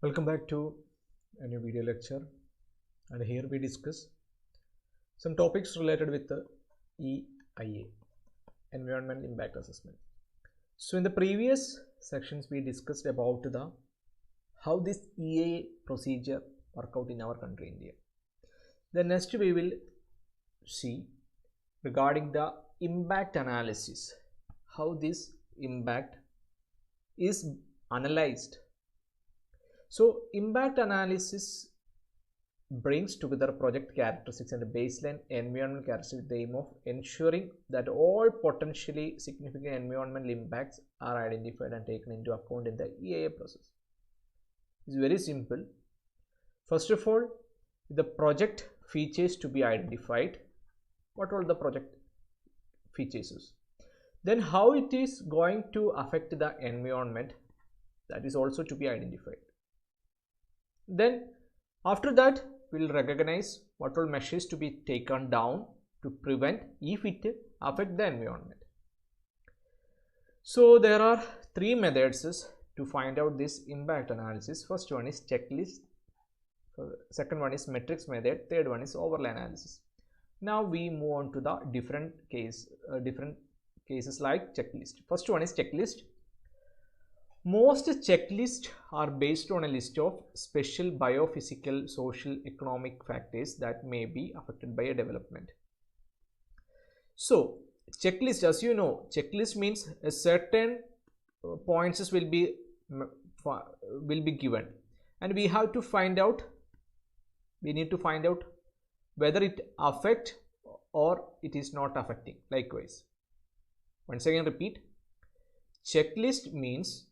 Welcome back to a new video lecture, and here we discuss some topics related with the EIA, Environmental Impact Assessment. So in the previous sections we discussed about the how this EIA procedure work out in our country India. Then next we will see regarding the impact analysis, how this impact is analyzed. So impact analysis brings together project characteristics and baseline environmental characteristics with the aim of ensuring that all potentially significant environmental impacts are identified and taken into account in the EIA process. It's very simple. First of all, the project features to be identified. What all the project features is. Then how it is going to affect the environment, that is also to be identified. Then after that we will recognize what all measures to be taken down to prevent if it affect the environment. So there are three methods to find out this impact analysis. First one is checklist, second one is matrix method, third one is overlay analysis. Now we move on to the different cases like checklist. First one is checklist. Most checklists are based on a list of special biophysical, social, economic factors that may be affected by a development. So checklist, as you know, checklist means a certain points will be given, and we have to find out, we need to find out whether it affect or it is not affecting. Likewise, once again repeat, checklist means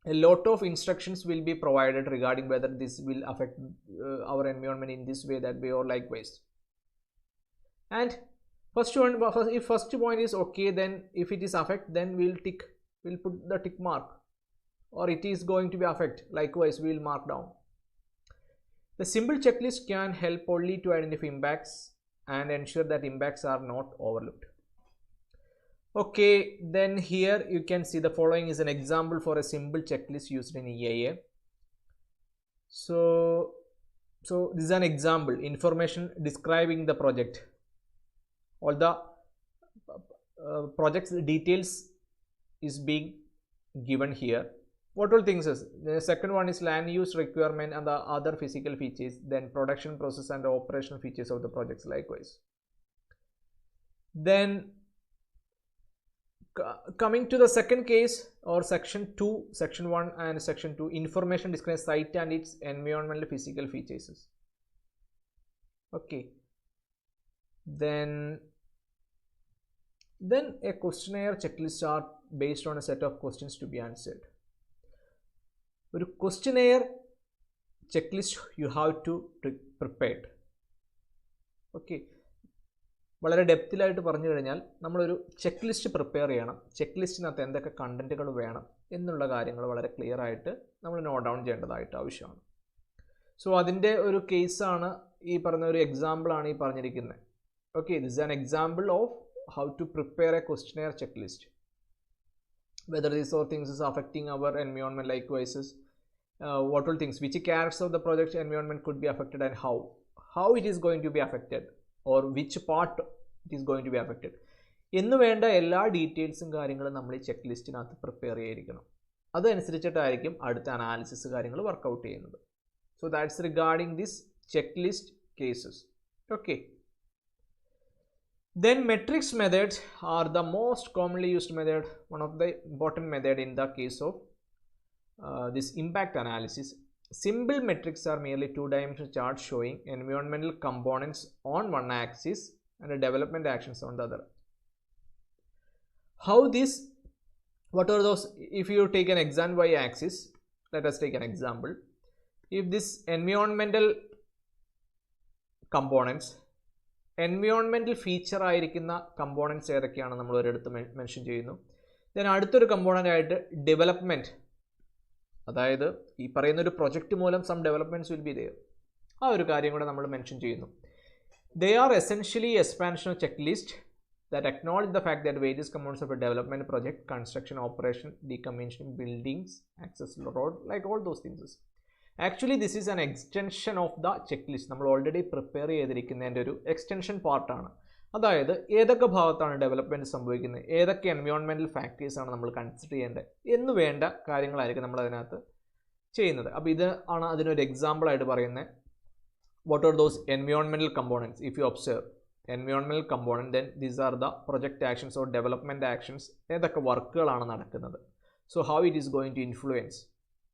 a lot of instructions will be provided regarding whether this will affect our environment in this way, that way, or likewise. And if first point is okay, then if it is affect, then we'll put the tick mark, or it is going to be affect, likewise we will mark down. The simple checklist can help only to identify impacts and ensure that impacts are not overlooked. Okay, then here you can see the following is an example for a simple checklist used in EIA. So this is an example, information describing the project. All the project's details is being given here. What all things is, the second one is land use requirement and the other physical features, then production process and operational features of the projects, likewise. Then coming to the second case, or section 2, section 1 and section 2, information describing site and its environmental physical features. Okay, then a questionnaire checklist are based on a set of questions to be answered. ഒരു questionnaire checklist you have to prepare. Okay, വളരെ ഡെപ്തിലായിട്ട് പറഞ്ഞു കഴിഞ്ഞാൽ നമ്മളൊരു check list prepare ചെയ്യണം. Check ലിസ്റ്റിനകത്ത് എന്തൊക്കെ കണ്ടന്റുകൾ വേണം എന്നുള്ള കാര്യങ്ങൾ വളരെ ക്ലിയർ ആയിട്ട് നമ്മൾ നോട്ട് ഡൗൺ ചെയ്യേണ്ടതായിട്ട് ആവശ്യമാണ്. സോ അതിൻ്റെ ഒരു കേസാണ് ഈ പറഞ്ഞ ഒരു എക്സാമ്പിളാണ് ഈ പറഞ്ഞിരിക്കുന്നത്. Okay, this is an example of how to prepare a questionnaire check list, whether these all things is affecting our environment, likewise what all things, which characteristics of the project environment could be affected, and how it is going to be affected, or which part it is going to be affected എന്ന് വേണ്ട എല്ലാ ഡീറ്റെയിൽസും കാര്യങ്ങളും നമ്മൾ ഈ check ലിസ്റ്റിനകത്ത് prepare ചെയ്തിരിക്കണം. അതനുസരിച്ചിട്ടായിരിക്കും അടുത്ത analysis കാര്യങ്ങൾ വർക്കൗട്ട് ചെയ്യുന്നത്. So that's regarding this check list cases. Okay, then matrix methods are the most commonly used method, one of the important method in the case of this impact analysis. Simple metrics are merely two-dimensional charts showing environmental components on one axis and development actions on the other. How this, what are those, if you take an x and y axis, let us take an example. If this environmental components, environmental feature ആയിരിക്കുന്ന components ഏതൊക്കെയാണ് നമ്മൾ ഒരിടത്ത് mention ചെയ്യുന്നു. Then അടുത്തൊരു component ആയിട്ട് development, അതായത് ഈ പറയുന്ന ഒരു പ്രൊജക്റ്റ് മൂലം some developments will be there, ആ ഒരു കാര്യം കൂടെ നമ്മൾ മെൻഷൻ ചെയ്യുന്നു. They are essentially expansion of check list that acknowledge the fact that various components of a development project, construction, operation, decommissioning, buildings, access to road, like all those things. Actually this is an extension of the cheque list. നമ്മൾ already prepare ചെയ്തിരിക്കുന്നതിൻ്റെ ഒരു extension പാർട്ടാണ്. അതായത് ഏതൊക്കെ ഭാഗത്താണ് development സംഭവിക്കുന്നത്, ഏതൊക്കെ environmental ഫാക്ടേഴ്സാണ് നമ്മൾ consider ചെയ്യേണ്ടത് എന്ന് വേണ്ട കാര്യങ്ങളായിരിക്കും നമ്മൾ അതിനകത്ത് ചെയ്യുന്നത്. അപ്പോൾ ഇത് ആണ് അതിനൊരു എക്സാമ്പിളായിട്ട് പറയുന്നത്. What are those environmental components? If you observe environmental component, then these are the project actions or development actions. ഏതൊക്കെ വർക്കുകളാണ് നടക്കുന്നത്, so how it is going to influence,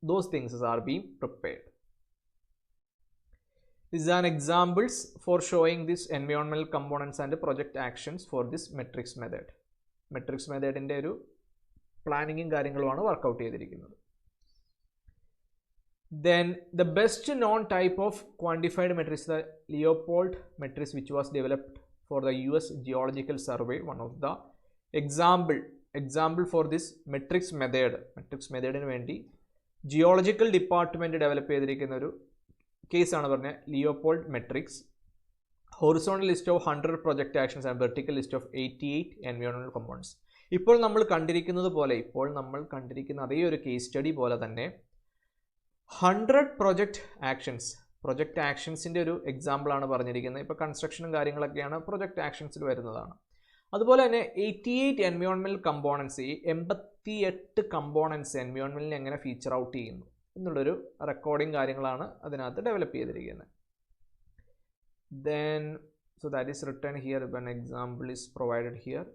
those things are being prepared. These are examples for showing this environmental components and project actions for this matrix method. Matrix method inde oru planning കാര്യങ്ങളുമാണ് workout ചെയ്തിരിക്കുന്നത്. Then the best known type of quantified matrix, the Leopold matrix, which was developed for the US Geological Survey. One of the example for this matrix method ന് വേണ്ടി geological department develop ചെയ്തിരിക്കുന്ന ഒരു കേസാണ് പറഞ്ഞത് Leopold matrix. Horizontal list of 100 project actions and vertical list of 88 environmental components. ഇപ്പോൾ നമ്മൾ കണ്ടിരിക്കുന്ന അതേ ഒരു കേസ് സ്റ്റഡി പോലെ തന്നെ 100 പ്രൊജക്റ്റ് ആക്ഷൻസിൻ്റെ ഒരു എക്സാമ്പിളാണ് പറഞ്ഞിരിക്കുന്നത്. ഇപ്പോൾ കൺസ്ട്രക്ഷനും കാര്യങ്ങളൊക്കെയാണ് പ്രൊജക്റ്റ് ആക്ഷൻസിൽ വരുന്നതാണ്. അതുപോലെ തന്നെ 88 എൻവയോൺമെൻറ്റൽ കമ്പോണൻസ്, ഈ 88 കമ്പോണൻസ് എൻവയോൺമെൻറ്റിനെ എങ്ങനെ ഫീച്ചർ ഔട്ട് ചെയ്യുന്നു എന്നുള്ളൊരു റെക്കോർഡിങ് കാര്യങ്ങളാണ് അതിനകത്ത് ഡെവലപ്പ് ചെയ്തിരിക്കുന്നത്. Then so that is written here, an example is provided here.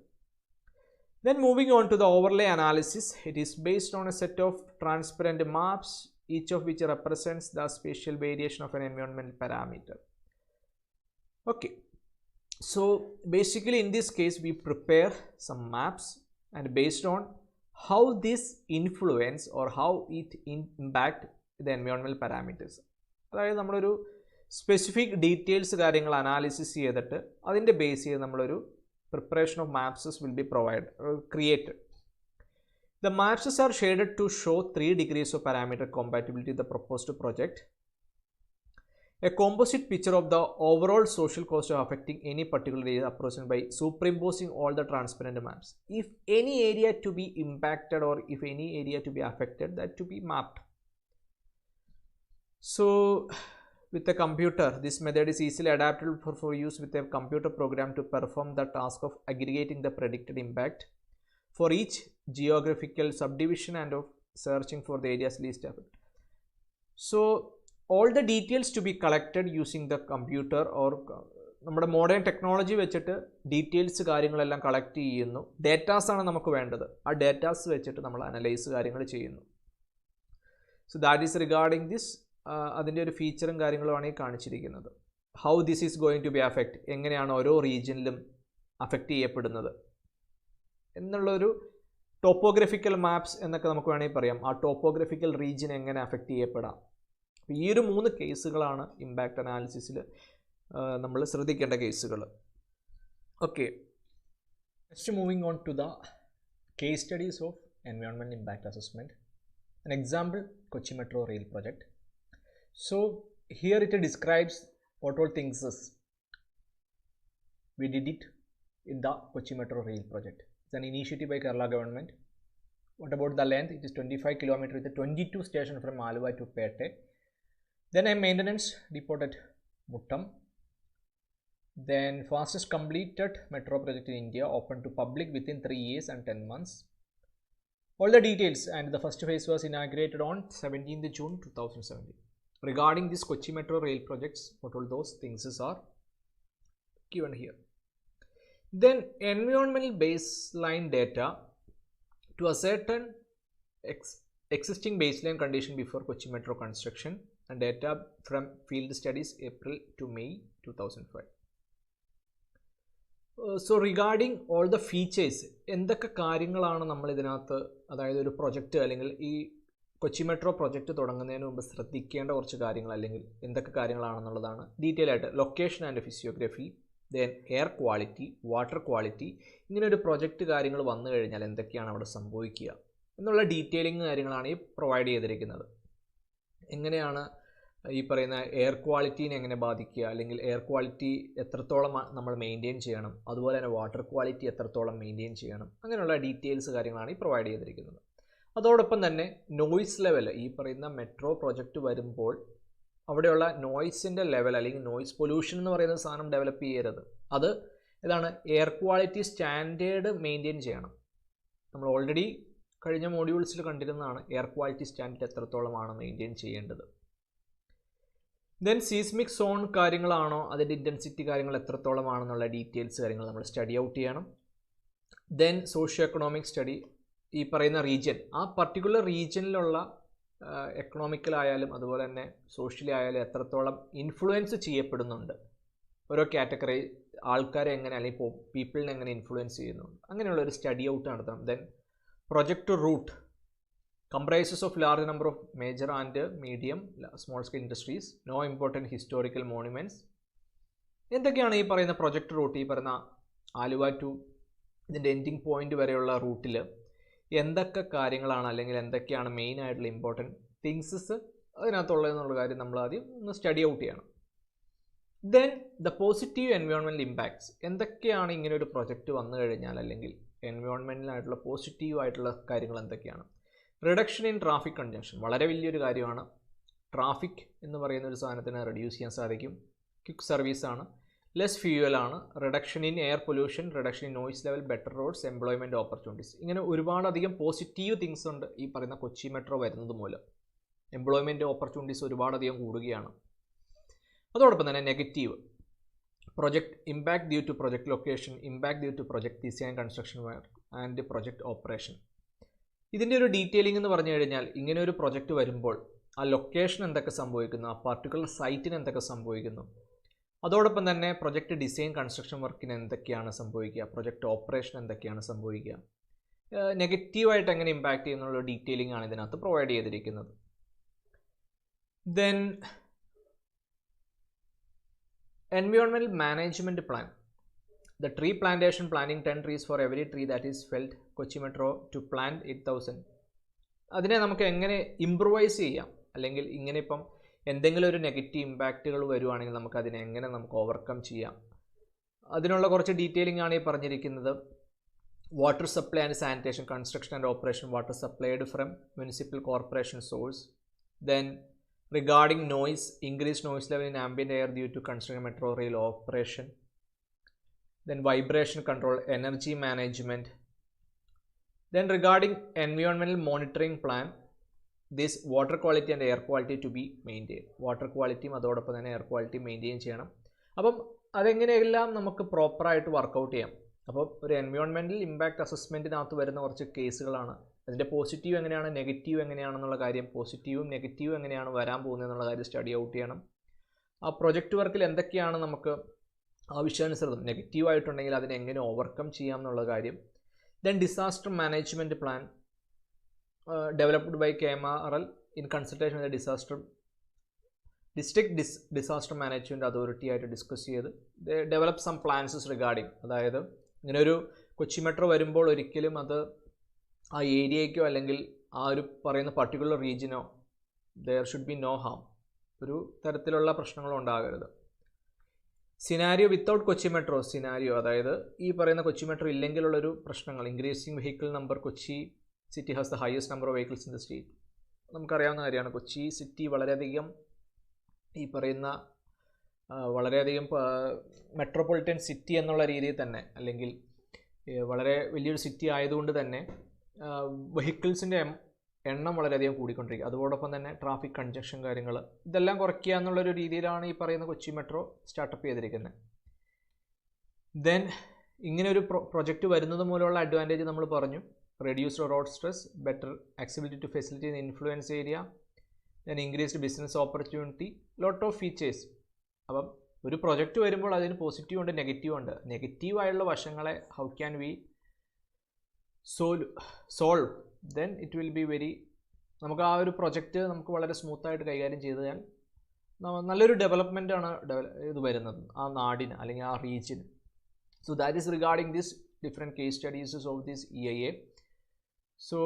Then moving on to the overlay analysis, it is based on a set of transparent maps, each of which represents the spatial variation of an environmental parameter. Okay, so basically in this case we prepare some maps, and based on how this influence or how it impact the environmental parameters, അതായത് നമ്മളൊരു specific details കാര്യങ്ങൾ analysis ചെയ്തിട്ട് അതിൻ്റെ base ചെയ്ത് നമ്മളൊരു preparation of maps will be created. The maps are shaded to show 3 degrees of parameter compatibility with the proposed project. A composite picture of the overall social cost of affecting any particular area approached by superimposing all the transparent maps. If any area to be impacted or if any area to be affected, that to be mapped. So with a computer, this method is easily adaptable for use with a computer program to perform the task of aggregating the predicted impact for each geographical subdivision and of searching for the areas least affected. So all the details to be collected using the computer or നമ്മുടെ modern technology വെച്ചിട്ട് details കാര്യങ്ങളെല്ലാം collect ചെയ്യുന്നു. ഡേറ്റാസാണ് നമുക്ക് വേണ്ടത്. ആ datas വെച്ചിട്ട് നമ്മൾ analyse കാര്യങ്ങൾ ചെയ്യുന്നു. So that is regarding this. അതിൻ്റെ ഒരു ഫീച്ചറും കാര്യങ്ങളുമാണ് ഈ കാണിച്ചിരിക്കുന്നത്. How this is going to be affect, എങ്ങനെയാണ് ഓരോ റീജിയനിലും അഫക്റ്റ് ചെയ്യപ്പെടുന്നത് എന്നുള്ളൊരു ടോപ്പോഗ്രഫിക്കൽ മാപ്സ് എന്നൊക്കെ നമുക്ക് വേണമെങ്കിൽ പറയാം. ആ ടോപ്പോഗ്രഫിക്കൽ റീജിയൻ എങ്ങനെ അഫക്റ്റ് ചെയ്യപ്പെടാം. ഈ ഒരു 3 കേസുകളാണ് ഇമ്പാക്റ്റ് അനാലിസിസിൽ നമ്മൾ ശ്രദ്ധിക്കേണ്ട കേസുകൾ. Okay, next moving on to the case studies of environment impact assessment. An example, Kochi Metro Rail project. So here it describes what all things is we did it in the Kochi Metro Rail project. It's an initiative by Kerala government. What about the length? It is 25 km with a 22 station from Aluva to Pete. Then a maintenance depot at Muttam. Then fastest completed metro project in India, open to public within 3 years and 10 months. All the details, and the first phase was inaugurated on 17th June 2017. Regarding this Kochi Metro Rail projects, what all those things are given here. Then environmental baseline data to ascertain existing baseline condition before Kochi Metro construction, and data from field studies April to May 2005. So regarding all the features, എന്തൊക്കെ കാര്യങ്ങളാണ് നമ്മൾ ഇതിനകത്ത്, അതായത് ഒരു project അല്ലെങ്കിൽ ഈ Kochi metro project തുടങ്ങുന്നതിന് മുമ്പ് ശ്രദ്ധിക്കേണ്ട കുറച്ച് കാര്യങ്ങൾ അല്ലെങ്കിൽ എന്തൊക്കെ കാര്യങ്ങളാണെന്നുള്ളതാണ് ഡീറ്റെയിൽ ആയിട്ട്. Location and physiography, then air quality, water quality, ഇങ്ങനെ ഒരു പ്രൊജക്റ്റ് കാര്യങ്ങൾ വന്നു കഴിഞ്ഞാൽ എന്തൊക്കെയാണ് അവിടെ സംഭവിക്കുക എന്നുള്ള ഡീറ്റെയിലിംഗ് കാര്യങ്ങളാണ് ഈ പ്രൊവൈഡ് ചെയ്തിരിക്കുന്നത്. എങ്ങനെയാണ് ഈ പറയുന്ന എയർ ക്വാളിറ്റീനെ എങ്ങനെ ബാധിക്കുക, അല്ലെങ്കിൽ എയർ ക്വാളിറ്റി എത്രത്തോളം നമ്മൾ മെയിൻറ്റെയിൻ ചെയ്യണം, അതുപോലെ തന്നെ വാട്ടർ ക്വാളിറ്റി എത്രത്തോളം മെയിൻറ്റെയിൻ ചെയ്യണം, അങ്ങനെയുള്ള ഡീറ്റെയിൽസ് കാര്യങ്ങളാണ് ഈ പ്രൊവൈഡ് ചെയ്തിരിക്കുന്നത്. അതോടൊപ്പം തന്നെ നോയ്സ് ലെവൽ, ഈ പറയുന്ന മെട്രോ പ്രൊജക്റ്റ് വരുമ്പോൾ അവിടെയുള്ള നോയ്സിൻ്റെ ലെവൽ അല്ലെങ്കിൽ നോയ്സ് പൊല്യൂഷൻ എന്ന് പറയുന്ന സാധനം ഡെവലപ്പ് ചെയ്യരുത്. അത് ഇതാണ് എയർ ക്വാളിറ്റി സ്റ്റാൻഡേർഡ് മെയിൻറ്റെയിൻ ചെയ്യണം. നമ്മൾ ഓൾറെഡി കഴിഞ്ഞ മോഡ്യൂൾസിൽ കണ്ടിരുന്നതാണ് എയർ ക്വാളിറ്റി സ്റ്റാൻഡേർഡ് എത്രത്തോളമാണ് മെയിൻറ്റെയിൻ ചെയ്യേണ്ടത്. ദെൻ സീസ്മിക് സോൺ കാര്യങ്ങളാണോ, അതിൻ്റെ ഇൻറ്റൻസിറ്റി കാര്യങ്ങൾ എത്രത്തോളമാണെന്നുള്ള ഡീറ്റെയിൽസ് കാര്യങ്ങൾ നമ്മൾ സ്റ്റഡി ഔട്ട് ചെയ്യണം. ദെൻ സോഷ്യോ എക്കണോമിക് സ്റ്റഡി, ഈ പറയുന്ന റീജിയൻ, ആ പർട്ടിക്കുലർ റീജിയനിലുള്ള എക്കണോമിക്കലായാലും അതുപോലെ തന്നെ സോഷ്യലി ആയാലും എത്രത്തോളം ഇൻഫ്ലുവൻസ് ചെയ്യപ്പെടുന്നുണ്ട്, ഓരോ കാറ്റഗറി ആൾക്കാരെ എങ്ങനെ അല്ലെങ്കിൽ പീപ്പിളിനെ എങ്ങനെ ഇൻഫ്ലുവൻസ് ചെയ്യുന്നുണ്ട്, അങ്ങനെയുള്ള ഒരു സ്റ്റഡി ഔട്ട് നടത്തണം. Then project route comprises of large number of major and medium small scale industries, no important historical monuments. എന്തൊക്കെയാണ് ഈ പറയുന്ന പ്രൊജക്റ്റ് റൂട്ട്, ഈ പറയുന്ന ആലുവ ടു ഇതിൻ്റെ എൻഡിങ് പോയിന്റ് വരെയുള്ള റൂട്ടിൽ എന്തൊക്കെ കാര്യങ്ങളാണ് അല്ലെങ്കിൽ എന്തൊക്കെയാണ് മെയിൻ ആയിട്ടുള്ള ഇമ്പോർട്ടൻറ്റ് തിങ്സസ് അതിനകത്തുള്ളതെന്നുള്ള കാര്യം നമ്മൾ ആദ്യം ഒന്ന് സ്റ്റഡി ഔട്ട് ചെയ്യണം. Then the positive environmental impacts, എന്തൊക്കെയാണ് ഇങ്ങനെ ഒരു പ്രൊജക്റ്റ് വന്നു കഴിഞ്ഞാൽ അല്ലെങ്കിൽ എൻവയോൺമെൻറ്റലായിട്ടുള്ള പോസിറ്റീവ് ആയിട്ടുള്ള കാര്യങ്ങൾ എന്തൊക്കെയാണ്. റിഡക്ഷൻ ഇൻ ട്രാഫിക് കൺജങ്ഷൻ, വളരെ വലിയൊരു കാര്യമാണ്. ട്രാഫിക് എന്ന് പറയുന്ന ഒരു സാധനത്തിന് റെഡ്യൂസ് ചെയ്യാൻ സാധിക്കും. ക്വിക്ക് സർവീസാണ്, ലെസ് ഫ്യൂവലാണ്, reduction in air pollution, reduction in noise level, better roads, employment opportunities. ഇങ്ങനെ ഒരുപാടധികം പോസിറ്റീവ് തിങ്സ് ഉണ്ട് ഈ പറയുന്ന കൊച്ചി മെട്രോ വരുന്നത് മൂലം. എംപ്ലോയ്മെൻറ്റ് ഓപ്പർച്യൂണിറ്റീസ് ഒരുപാടധികം കൂടുകയാണ്. അതോടൊപ്പം തന്നെ negative, project impact due to project location, impact due to project design construction work and project operation. ഇതിൻ്റെ ഒരു ഡീറ്റെയിലിംഗ് എന്ന് പറഞ്ഞു കഴിഞ്ഞാൽ, ഇങ്ങനെ ഒരു പ്രൊജക്റ്റ് വരുമ്പോൾ ആ ലൊക്കേഷൻ എന്തൊക്കെ സംഭവിക്കുന്നു, ആ പർട്ടിക്കുലർ സൈറ്റിന് എന്തൊക്കെ സംഭവിക്കുന്നു, അതോടൊപ്പം തന്നെ പ്രൊജക്റ്റ് ഡിസൈൻ കൺസ്ട്രക്ഷൻ വർക്കിന് എന്തൊക്കെയാണ് സംഭവിക്കുക, പ്രൊജക്റ്റ് ഓപ്പറേഷൻ എന്തൊക്കെയാണ് സംഭവിക്കുക, നെഗറ്റീവായിട്ട് എങ്ങനെ ഇമ്പാക്റ്റ് ചെയ്യുന്നുള്ള ഡീറ്റെയിലിംഗ് ആണ് ഇതിനകത്ത് പ്രൊവൈഡ് ചെയ്തിരിക്കുന്നത്. Then environmental management plan, the tree plantation, planting 10 trees for every tree that is felled, Kochi Metro to plant 8,000. അതിനെ നമുക്ക് എങ്ങനെ ഇംപ്രൂവൈസ് ചെയ്യാം, അല്ലെങ്കിൽ ഇങ്ങനെ ഇപ്പം എന്തെങ്കിലും ഒരു നെഗറ്റീവ് ഇമ്പാക്റ്റുകൾ വരുവാണെങ്കിൽ നമുക്ക് അതിനെ എങ്ങനെ നമുക്ക് ഓവർകം ചെയ്യാം, അതിനുള്ള കുറച്ച് ഡീറ്റെയിലിംഗ് ആണ് ഈ പറഞ്ഞിരിക്കുന്നത്. Water supply and sanitation, construction and operation, water supplied from municipal corporation source. Then regarding noise, increase noise level in ambient air due to construction metro rail operation. Then vibration control, energy management. Then regarding environmental monitoring plan, this water quality and air quality to be maintained. Water quality അതോടൊപ്പം തന്നെ air quality maintain ചെയ്യണം. അപ്പം അതെങ്ങനെയെല്ലാം നമുക്ക് പ്രോപ്പറായിട്ട് workout ചെയ്യാം. അപ്പോൾ ഒരു environmental impact അസസ്മെൻറ്റിനകത്ത് വരുന്ന കുറച്ച് കേസുകളാണ്. അതിൻ്റെ പോസിറ്റീവ് എങ്ങനെയാണ്, നെഗറ്റീവ് എങ്ങനെയാണെന്നുള്ള കാര്യം, പോസിറ്റീവും നെഗറ്റീവും എങ്ങനെയാണ് വരാൻ പോകുന്നത് എന്നുള്ള കാര്യം സ്റ്റഡി ഔട്ട് ചെയ്യണം. ആ പ്രൊജക്റ്റ് വർക്കിൽ എന്തൊക്കെയാണ് നമുക്ക് ആവശ്യാനുസൃതം നെഗറ്റീവായിട്ടുണ്ടെങ്കിൽ അതിനെ എങ്ങനെ ഓവർകം ചെയ്യാം എന്നുള്ള കാര്യം. Then disaster management plan developed by KMRL in consultation with district disaster management authority ആയിട്ട് ഡിസ്കസ് ചെയ്ത് ഡെവലപ്പ് സം പ്ലാൻസസ് റിഗാർഡിങ്, അതായത് ഇങ്ങനെ ഒരു കൊച്ചി മെട്രോ വരുമ്പോൾ ഒരിക്കലും അത് ആ ഏരിയയ്ക്കോ അല്ലെങ്കിൽ ആ ഒരു പറയുന്ന പർട്ടിക്കുലർ റീജിയനോ there should be no harm, ഒരു തരത്തിലുള്ള പ്രശ്നങ്ങളും ഉണ്ടാകരുത്. Scenario without Kochi metro, scenario അതായത് ഈ പറയുന്ന കൊച്ചി മെട്രോ ഇല്ലെങ്കിലുള്ളൊരു പ്രശ്നങ്ങൾ. Increasing vehicle number, Kochi city has the highest number of vehicles in the state. നമുക്കറിയാവുന്ന കാര്യമാണ്, കൊച്ചി സിറ്റി വളരെയധികം ഈ പറയുന്ന വളരെയധികം മെട്രോപൊളിറ്റൻ സിറ്റി എന്നുള്ള രീതിയിൽ തന്നെ, അല്ലെങ്കിൽ വളരെ വലിയൊരു സിറ്റി ആയതുകൊണ്ട് തന്നെ വെഹിക്കിൾസിൻ്റെ എണ്ണം വളരെയധികം കൂടിക്കൊണ്ടിരിക്കുക. അതോടൊപ്പം തന്നെ ട്രാഫിക് കൺജക്ഷൻ കാര്യങ്ങൾ ഇതെല്ലാം കുറയ്ക്കുക എന്നുള്ളൊരു രീതിയിലാണ് ഈ പറയുന്ന കൊച്ചി മെട്രോ സ്റ്റാർട്ടപ്പ് ചെയ്തിരിക്കുന്നത്. ദെൻ ഇങ്ങനെ ഒരു പ്രൊജക്റ്റ് വരുന്നത് മൂലമുള്ള അഡ്വാൻറ്റേജ് നമ്മൾ പറഞ്ഞു. Reduced road stress, better accessibility to facility in influence area, then increased business opportunity, lot of features. അപ്പം ഒരു പ്രൊജക്റ്റ് വരുമ്പോൾ അതിന് പോസിറ്റീവ് ഉണ്ട്, നെഗറ്റീവ് ഉണ്ട്. നെഗറ്റീവായുള്ള വശങ്ങളെ how can we solve, then it will be very, നമുക്ക് ആ ഒരു പ്രൊജക്റ്റ് നമുക്ക് വളരെ സ്മൂത്തായിട്ട് കൈകാര്യം ചെയ്താൽ നല്ലൊരു ഡെവലപ്മെൻ്റ് ആണ് ഇത് വരുന്നത് ആ നാടിന് അല്ലെങ്കിൽ ആ റീജിയന്. So that is regarding this different case studies of this EIA. So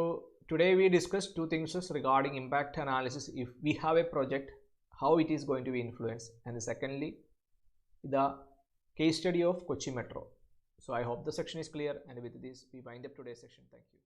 today we discussed two things regarding impact analysis if we have a project, how it is going to be influenced, and secondly the case study of Kochi Metro. So I hope the section is clear, and with this we wind up today's section. Thank you.